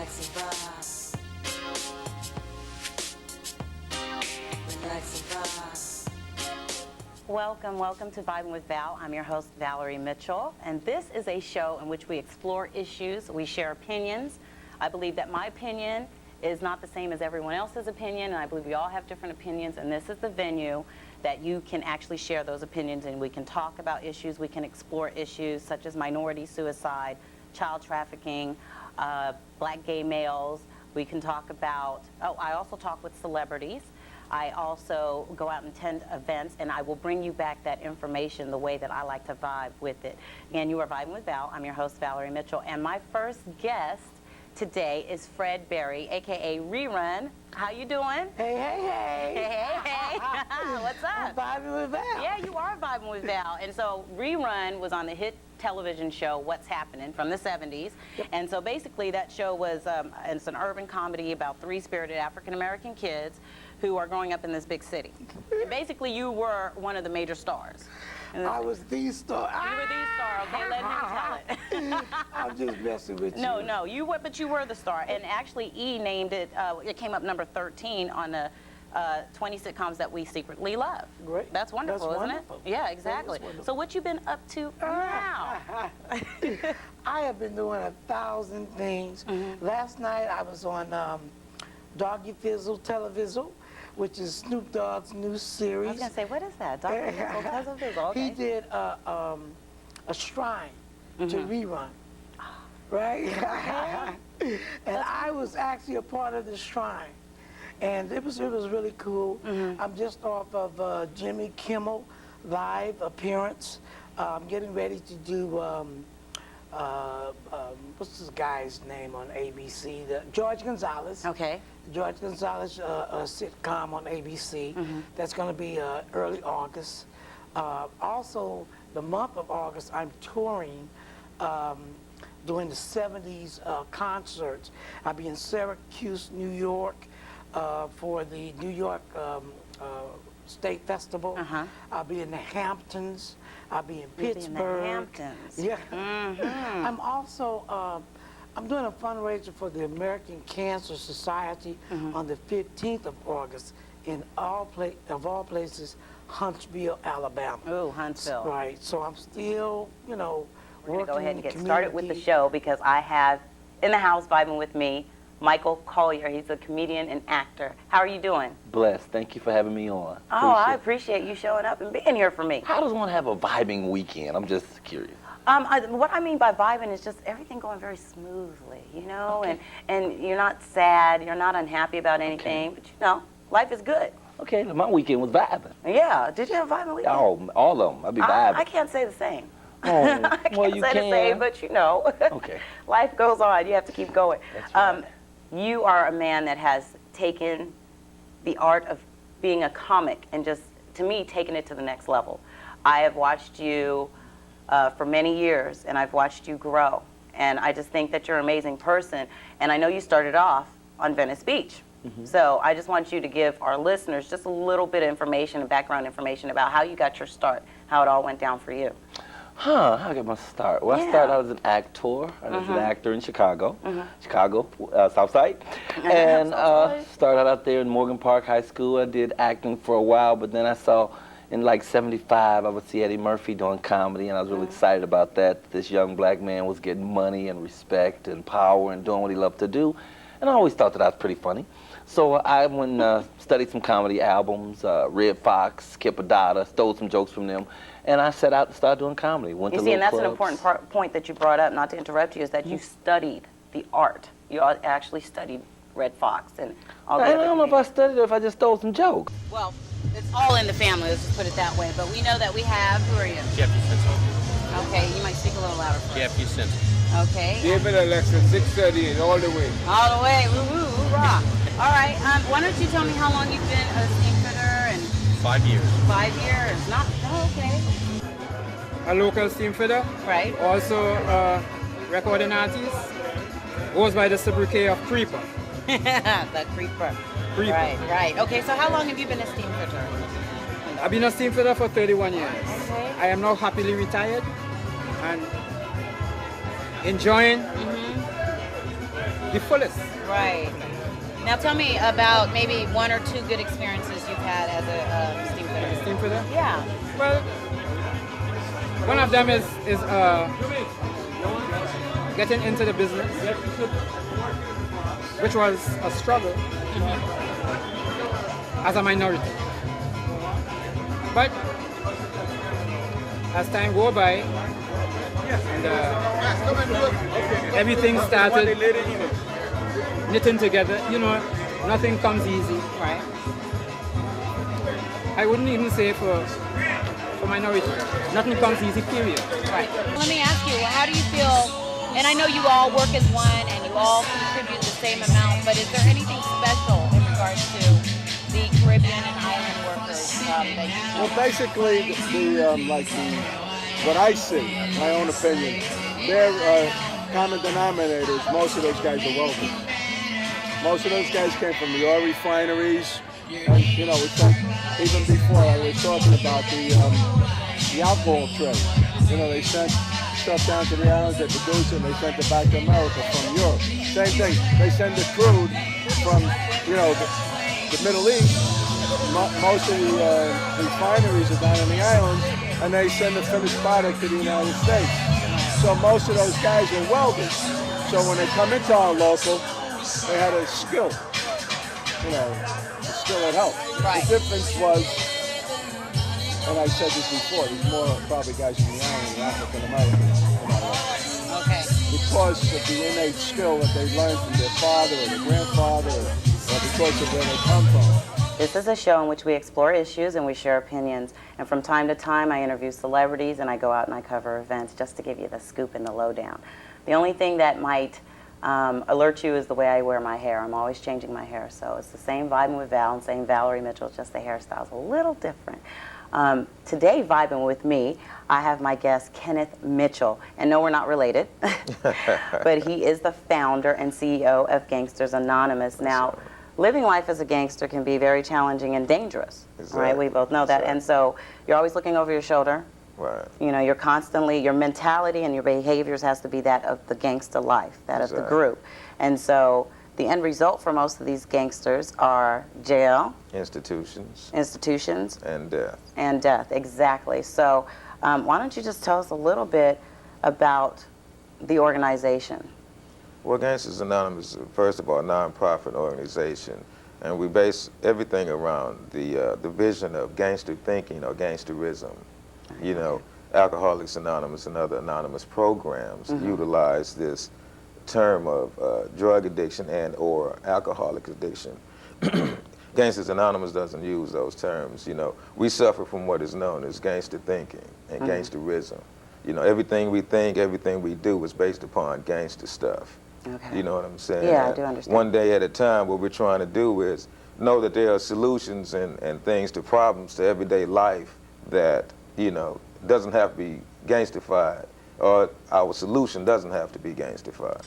Relax and vibe. Relax and vibe. Welcome to Vibing with Val. I'm your host, Valerie Mitchell, and this is a show in which we explore issues, we share opinions. I believe that my opinion is not the same as everyone else's opinion, and I believe we all have different opinions, and this is the venue that you can actually share those opinions, and we can talk about issues, we can explore issues such as minority suicide, child trafficking, black gay males. We can talk about, I also talk with celebrities. I also go out and attend events, and I will bring you back that information the way that I like to vibe with it. Again, you are Vibing with Val. I'm your host, Valerie Mitchell, and my first guest today is Fred Berry, a.k.a. Rerun. How you doing? Hey, hey, hey. Hey. What's up? I'm vibing with Val. Yeah, you are vibing with Val. And so Rerun was on the hit television show What's Happening from the 70s. Yep. And so basically that show was, it's an urban comedy about three spirited African-American kids who are growing up in this big city. And basically you were one of the major stars. I was the star. You were the star, okay? Let him tell it. I'm just messing with you. No, you were, but you were the star. And actually, E named it, it came up number 13 on the 20 sitcoms that we secretly love. Great. That's wonderful, That's isn't wonderful. it? Yeah, exactly. So what you been up to now? I have been doing 1,000 things. Last night I was on Doggy Fizzle Television, which is Snoop Dogg's new series. I was going to say, what is that? Dr. Fizzle, Fizzle, okay. He did a shrine to Rerun, right? And I was actually a part of the shrine. And it was really cool. I'm just off of Jimmy Kimmel live appearance. I'm getting ready to do, what's this guy's name on ABC? George Gonzalez. Okay. George Gonzalez sitcom on ABC. That's going to be early August. Also, the month of August, I'm touring doing the 70s concerts. I'll be in Syracuse, New York for the New York State Festival. I'll be in the Hamptons. I'll be in Pittsburgh. In the Hamptons. Yeah. I'm also I'm doing a fundraiser for the American Cancer Society on the 15th of August in all places, Huntsville, Alabama. Ooh, Huntsville. Right. So I'm still, you know, We're going to go ahead and get working in started with the community. show because I have in the house vibing with me Michael Collier. He's a comedian and actor. How are you doing? Blessed. Thank you for having me on. Oh, I appreciate you showing up and being here for me. How does one have a vibing weekend? I'm just curious. What I mean by vibing is just everything going very smoothly, you know, and you're not sad, you're not unhappy about anything, but you know, life is good. Okay, my weekend was vibing. Yeah. Did you have a vibing weekend? Oh, all of them. I'd be vibing. I can't say the same. Oh, I can't well, you say can. the same, but you know, Okay. life goes on. You have to keep going. That's right. You are a man that has taken the art of being a comic and just, to me, taken it to the next level. I have watched you for many years, and I've watched you grow. And I just think that you're an amazing person. And I know you started off on Venice Beach. So I just want you to give our listeners just a little bit of information and background information about how you got your start, how it all went down for you. How I got my start? Well, I started out as an actor. I was an actor in Chicago, South Side. And started out there in Morgan Park High School. I did acting for a while, but then I saw in like 75, I would see Eddie Murphy doing comedy, and I was really excited about that. This young black man was getting money and respect and power and doing what he loved to do. And I always thought that I was pretty funny. So I went and studied some comedy albums, Red Fox, Kip Adada, stole some jokes from them, and I set out to start doing comedy. Went You to see, and that's little an clubs. important point that you brought up, not to interrupt you, is that you studied the art. You actually studied Red Fox and all the I other don't know if I studied or if I just stole some jokes. Well, it's all in the family, let's just put it that way. But we know that we have, who are you? Jeff Usenso. Okay, you might speak a little louder for us. Jeff Usenso. Okay. David Alexa, 6:30 all the way. All the way, woo-woo, hoorah. All right, why don't you tell me how long you've been a steamfitter and 5 years. 5 years? Not, oh, okay. A local steam fitter, Right. also a recording artist, goes by the sobriquet of Creeper. The creeper. Creeper. Right. Okay, so how long have you been a steamfitter? I've been a steam fitter for 31 years. Okay. I am now happily retired and enjoying the fullest. Right. Now tell me about maybe one or two good experiences you've had as a steam fitter. Steam fitter? Yeah. Well, one of them is getting into the business, which was a struggle as a minority. But as time go by, and everything started knitting together, you know, nothing comes easy. Right. I wouldn't even say for minority, nothing comes easy, period. Right. Let me ask you, how do you feel, and I know you all work as one and you all contribute the same amount, but is there anything special in regards to the Caribbean and island workers that you Well, basically, what I see, my own opinion, their common denominators, most of those guys are wealthy. Most of those guys came from the oil refineries, and you know, even before I was talking about the alcohol trade. You know, they sent stuff down to the islands, they produced it, and they sent it back to America from Europe. Same thing, they send the crude from, you know, the Middle East. Most of the refineries are down in the islands, and they send the finished product to the United States. So most of those guys are welders. So when they come into our local, they had a skill, you know, a skill that helped. Right. The difference was, and I said this before, there's more probably guys from the island than African Americans in our local. Okay. Because of the innate skill that they learned from their father or their grandfather, or because of where they come from. This is a show in which we explore issues and we share opinions. And from time to time, I interview celebrities and I go out and I cover events just to give you the scoop and the lowdown. The only thing that might alert you is the way I wear my hair. I'm always changing my hair. So it's the same Vibing with Val and same Valerie Mitchell, just the hairstyle's a little different. Today, vibing with me, I have my guest, Kenneth Mitchell. And no, we're not related, but he is the founder and CEO of Gangsters Anonymous. Now, living life as a gangster can be very challenging and dangerous, right? We both know that. And so you're always looking over your shoulder. Right. You know, you're constantly, your mentality and your behaviors has to be that of the gangster life, that of the group. And so the end result for most of these gangsters are jail. Institutions. And death. And death, exactly. So why don't you just tell us a little bit about the organization? Well, Gangsters Anonymous is, first of all, a non-profit organization, and we base everything around the vision of gangster thinking or gangsterism. You know, Alcoholics Anonymous and other anonymous programs utilize this term of drug addiction and or alcoholic addiction. Gangsters Anonymous doesn't use those terms. You know, we suffer from what is known as gangster thinking and gangsterism. You know, everything we think, everything we do is based upon gangster stuff. Okay. You know what I'm saying? Yeah, I do understand. One day at a time, what we're trying to do is know that there are solutions and things to problems to everyday life that, you know, doesn't have to be gangstified, or our solution doesn't have to be gangstified.